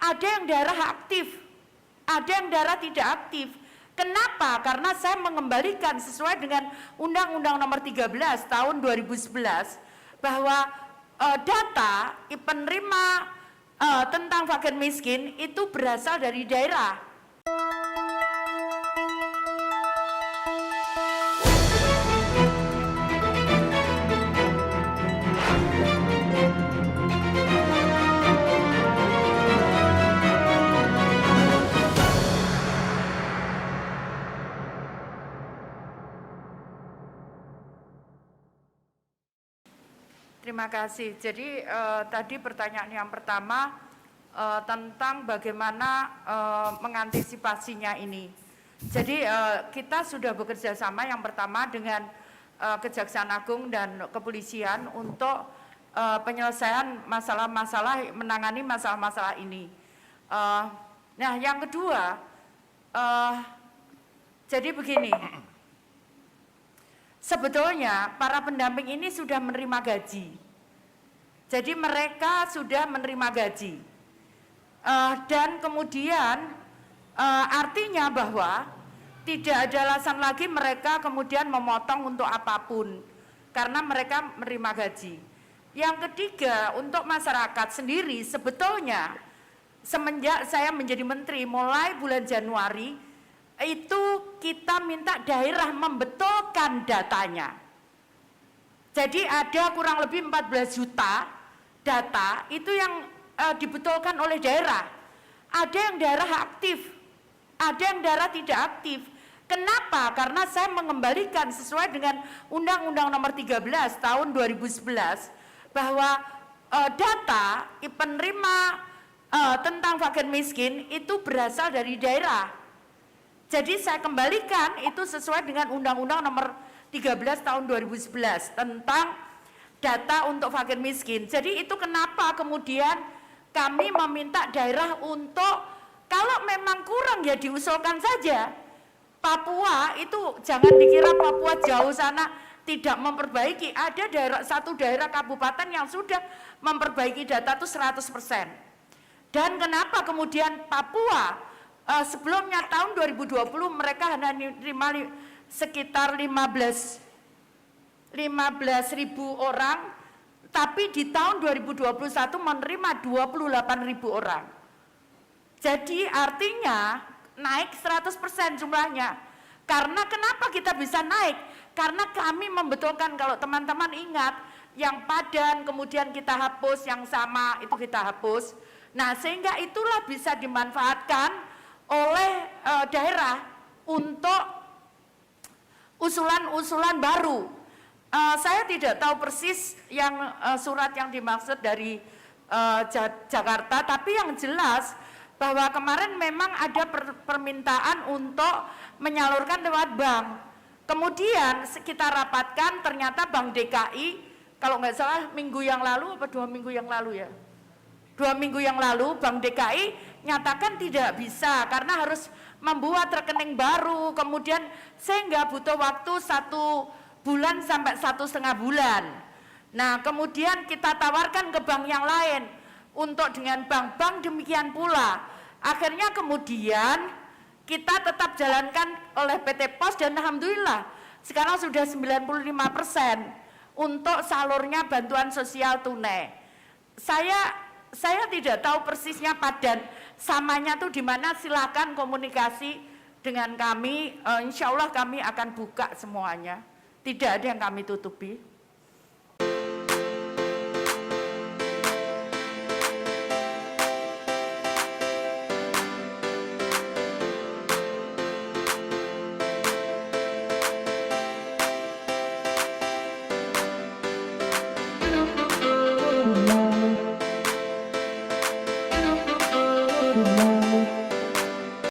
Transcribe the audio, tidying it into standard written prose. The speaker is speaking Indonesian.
ada yang daerah aktif, ada yang daerah tidak aktif. Kenapa? Karena saya mengembalikan sesuai dengan Undang-Undang Nomor 13 tahun 2011 bahwa data penerima tentang fakir miskin itu berasal dari daerah. Terima kasih. Jadi tadi pertanyaan yang pertama tentang bagaimana mengantisipasinya ini. Jadi kita sudah bekerja sama yang pertama dengan Kejaksaan Agung dan Kepolisian untuk penyelesaian masalah-masalah, menangani masalah-masalah ini. Nah, yang kedua, jadi begini. Sebetulnya para pendamping ini sudah menerima gaji. Jadi mereka sudah menerima gaji. Dan kemudian artinya bahwa tidak ada alasan lagi mereka kemudian memotong untuk apapun. Karena mereka menerima gaji. Yang ketiga, untuk masyarakat sendiri sebetulnya semenjak saya menjadi menteri mulai bulan Januari, itu kita minta daerah membetulkan datanya. Jadi ada kurang lebih 14 juta data itu yang dibetulkan oleh daerah. Ada yang daerah aktif, ada yang daerah tidak aktif. Kenapa? Karena saya mengembalikan sesuai dengan Undang-Undang Nomor 13 tahun 2011 bahwa data penerima tentang fakir miskin itu berasal dari daerah. Jadi saya kembalikan itu sesuai dengan Undang-Undang Nomor 13 tahun 2011 tentang data untuk fakir miskin. Jadi itu kenapa kemudian kami meminta daerah untuk kalau memang kurang ya diusulkan saja. Papua itu jangan dikira Papua jauh sana tidak memperbaiki. Ada satu daerah kabupaten yang sudah memperbaiki data itu 100%. Dan kenapa kemudian Papua sebelumnya tahun 2020 mereka hanya menerima sekitar 15.000 orang, tapi di tahun 2021 menerima 28.000 orang. Jadi artinya naik 100% jumlahnya. Karena kenapa kita bisa naik? Karena kami membetulkan, kalau teman-teman ingat, yang padan kemudian kita hapus, yang sama itu kita hapus. Nah, sehingga itulah bisa dimanfaatkan oleh daerah untuk usulan-usulan baru. Saya tidak tahu persis yang surat yang dimaksud dari Jakarta, tapi yang jelas bahwa kemarin memang ada permintaan untuk menyalurkan lewat bank. Kemudian kita rapatkan, ternyata Bank DKI, kalau nggak salah minggu yang lalu apa 2 minggu yang lalu ya, 2 minggu yang lalu Bank DKI nyatakan tidak bisa karena harus membuat rekening baru, kemudian sehingga butuh waktu 1 bulan sampai 1,5 bulan. Nah, kemudian kita tawarkan ke bank yang lain untuk dengan bank-bank demikian pula. Akhirnya kemudian kita tetap jalankan oleh PT Pos dan alhamdulillah sekarang sudah 95% untuk salurnya bantuan sosial tunai. Saya tidak tahu persisnya padan samanya tuh di mana, silakan komunikasi dengan kami, insya Allah kami akan buka semuanya, tidak ada yang kami tutupi.